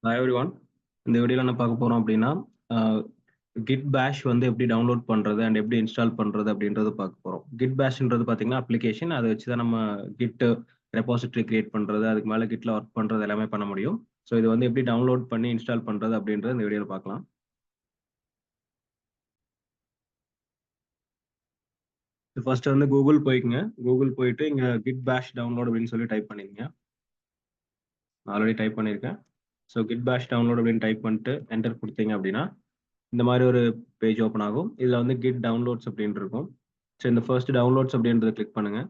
Hi everyone. இந்த வீடியோவில் என்ன பார்க்க போகிறோம் அப்படின்னா கிட் பேஷ் வந்து எப்படி டவுன்லோட் பண்ணுறது அண்ட் எப்படி இன்ஸ்டால் பண்ணுறது அப்படின்றது பார்க்க போகிறோம். கிட் பேஷ்ன்றது பார்த்தீங்கன்னா அப்ளிகேஷன். அதை வச்சு தான் நம்ம கிட் ரெபாசிட்டரி கிரியேட் பண்ணுறது, அதுக்கு மேலே கிட்டில் ஒர்க் பண்ணுறது எல்லாமே பண்ண முடியும். ஸோ இது வந்து எப்படி டவுன்லோட் பண்ணி இன்ஸ்டால் பண்ணுறது அப்படின்றது இந்த வீடியோவில் பார்க்கலாம். ஃபர்ஸ்ட் வந்து கூகுள் போய்க்குங்க. கூகுள் போயிட்டு இங்கே கிட் பேஷ் டவுன்லோட் அப்படின்னு சொல்லி டைப் பண்ணிக்கங்க. ஆல்ரெடி டைப் பண்ணியிருக்கேன். ஸோ கிட் பேஷ் டவுன்லோட் அப்படின்னு டைப் பண்ணிட்டு என்டர் கொடுத்தீங்க அப்படின்னா இந்த மாதிரி ஒரு பேஜ் ஓப்பன் ஆகும். இதில் வந்து கிட் டவுன்லோட்ஸ் அப்படின்னு இருக்கும். ஸோ இந்த ஃபர்ஸ்ட் டவுன்லோட்ஸ் அப்படின்றத கிளிக் பண்ணுங்க.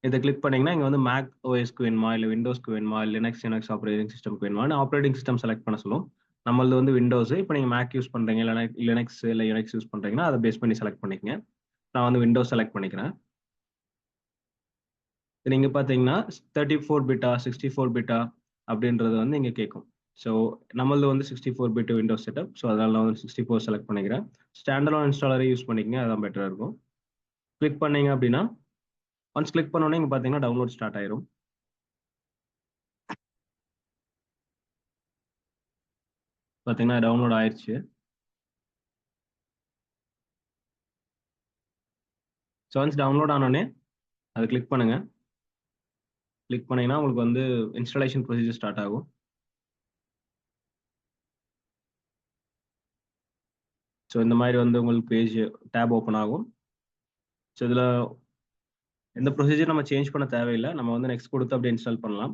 இதை கிளிக் பண்ணீங்கன்னா இங்கே வந்து மேக் ஓஎஸ்க்கு வேணுமா, இல்லை விண்டோஸ்க்கு வேணுமா, லினக்ஸ் ஆப்ரேட்டிங் சிஸ்டம்க்கு வேணுமா, ஆப்ரேட்டிங் சிஸ்டம் செலக்ட் பண்ண சொல்லும். நம்மளது வந்து விண்டோஸ். இப்போ நீங்கள் மேக் யூஸ் பண்ணுறீங்க, இல்லை லினக்ஸ் இல்லை யுனிக்ஸ் யூஸ் பண்ணுறீங்கன்னா அதை பேஸ் பண்ணி செலக்ட் பண்ணிக்கங்க. நான் வந்து விண்டோஸ் செலக்ட் பண்ணிக்கிறேன். நீங்க பார்த்தீங்கன்னா 34 பிட்டா 64 பிட்டா அப்படின்றது வந்து இங்கே கேட்கும். ஸோ நம்மளது வந்து 64 பிட் விண்டோஸ் செட்டப். ஸோ அதனால நான் வந்து 64 செலக்ட் பண்ணிக்கிறேன். ஸ்டாண்டர்ட் இன்ஸ்டாலரே யூஸ் பண்ணிக்கங்க, அதான் பெட்டராக இருக்கும். கிளிக் பண்ணீங்க அப்படின்னா ஒன்ஸ் கிளிக் பண்ணோன்னே இங்கே பார்த்தீங்கன்னா டவுன்லோட் ஸ்டார்ட் ஆயிரும். பார்த்தீங்கன்னா டவுன்லோட் ஆயிடுச்சு. ஸோ ஒன்ஸ் டவுன்லோட் ஆனோடனே அதை கிளிக் பண்ணுங்க. கிளிக் பண்ணீங்கன்னா உங்களுக்கு வந்து இன்ஸ்டாலேஷன் ப்ரொசீஜர் ஸ்டார்ட் ஆகும். ஸோ இந்த மாதிரி வந்து உங்களுக்கு பேஜ் டேப் ஓப்பன் ஆகும். ஸோ இதில் எந்த ப்ரொசீஜர் நம்ம சேஞ்ச் பண்ண தேவையில்லை. நம்ம வந்து நெக்ஸ்ட் கொடுத்து அப்படியே இன்ஸ்டால் பண்ணலாம்.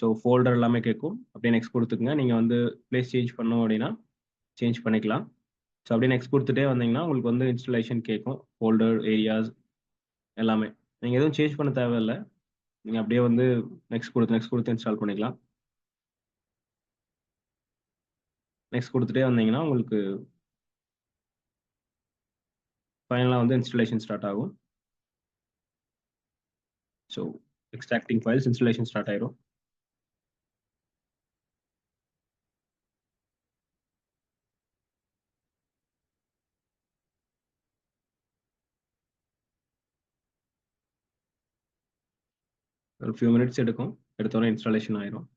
ஸோ ஃபோல்டர் எல்லாமே கேட்கும். அப்படியே நெக்ஸ்ட் கொடுத்துக்குங்க. நீங்கள் வந்து பிளேஸ் சேஞ்ச் பண்ணோம் அப்படின்னா சேஞ்ச் பண்ணிக்கலாம். ஸோ அப்படியே நெக்ஸ்ட் கொடுத்துட்டே வந்தீங்கன்னா உங்களுக்கு வந்து இன்ஸ்டலேஷன் கேட்கும். ஃபோல்டர் ஏரியாஸ் எல்லாமே நீங்கள் எதுவும் சேஞ்ச் பண்ண தேவையில்லை. நீங்கள் அப்படியே வந்து நெக்ஸ்ட் கொடுத்து இன்ஸ்டால் பண்ணிக்கலாம். நெக்ஸ்ட் கொடுத்துட்டே வந்தீங்கன்னா உங்களுக்கு ஃபைனலாக வந்து இன்ஸ்டலேஷன் ஸ்டார்ட் ஆகும். So extracting files installation start ஆயிரும். ஒரு ஃபியூ மினிட்ஸ் எடுக்கும். எடுத்தோன்னே இன்ஸ்டாலேஷன் ஆயிரும்.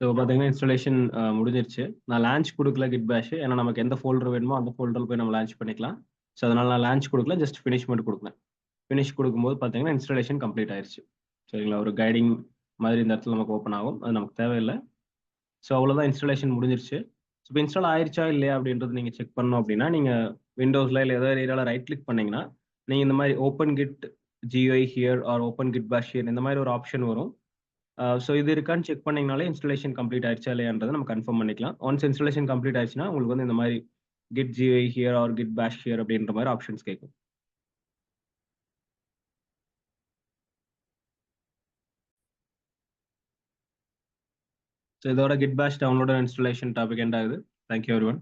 ஸோ பார்த்தீங்கன்னா இன்ஸ்டாலேஷன் முடிஞ்சிருச்சு. நான் லான்ச் கொடுக்கல கிட் பேஷ். ஏன்னா நமக்கு எந்த ஃபோல்டர் வேணுமோ அந்த ஃபோல்டர் போய் நம்ம லான்ச் பண்ணிக்கலாம். ஸோ அதனால நான் லான்ச் கொடுக்கல, ஜஸ்ட் ஃபினிஷ் மட்டும் கொடுக்குறேன். ஃபினிஷ் கொடுக்கும்போது பார்த்தீங்கன்னா இன்ஸ்டாலேஷன் கம்ப்ளீட் ஆயிடுச்சு. சரிங்களா? ஒரு கைடிங் மாதிரி இந்த இடத்துல நமக்கு ஓப்பன் ஆகும். அது நமக்கு தேவையில்லை. ஸோ அவ்வளோதான், இன்ஸ்டாலேஷன் முடிஞ்சிருச்சு. ஸோ இப்போ இன்ஸ்டால் ஆயிடுச்சா இல்லையா அப்படின்றது நீங்கள் செக் பண்ணணும் அப்படின்னா நீங்கள் விண்டோஸில் இல்லை ஏதாவது ஏரியாவில் ரைட் கிளிக் பண்ணீங்கன்னா நீங்கள் இந்த மாதிரி open git GUI here or open git bash here இந்த மாதிரி ஒரு ஆப்ஷன் வரும். ஸோ இது இருக்கான்னு செக் பண்ணீங்கனாலே இன்ஸ்டாலேஷன் கம்ப்ளீட் ஆயிடுச்சா இல்லையான்றதை நம்ம கன்ஃபார்ம் பண்ணிக்கலாம். ஒன்ஸ் இன்ஸ்டாலேஷன் கம்ப்ளீட் ஆயிடுச்சுன்னா உங்களுக்கு வந்து இந்த மாதிரி git GUI here or git bash here அப்படின்ற மாதிரி ஆப்ஷன்ஸ் கேட்கும். ஸோ இதோட git bash download installation topic end ஆகுது. Thank you everyone.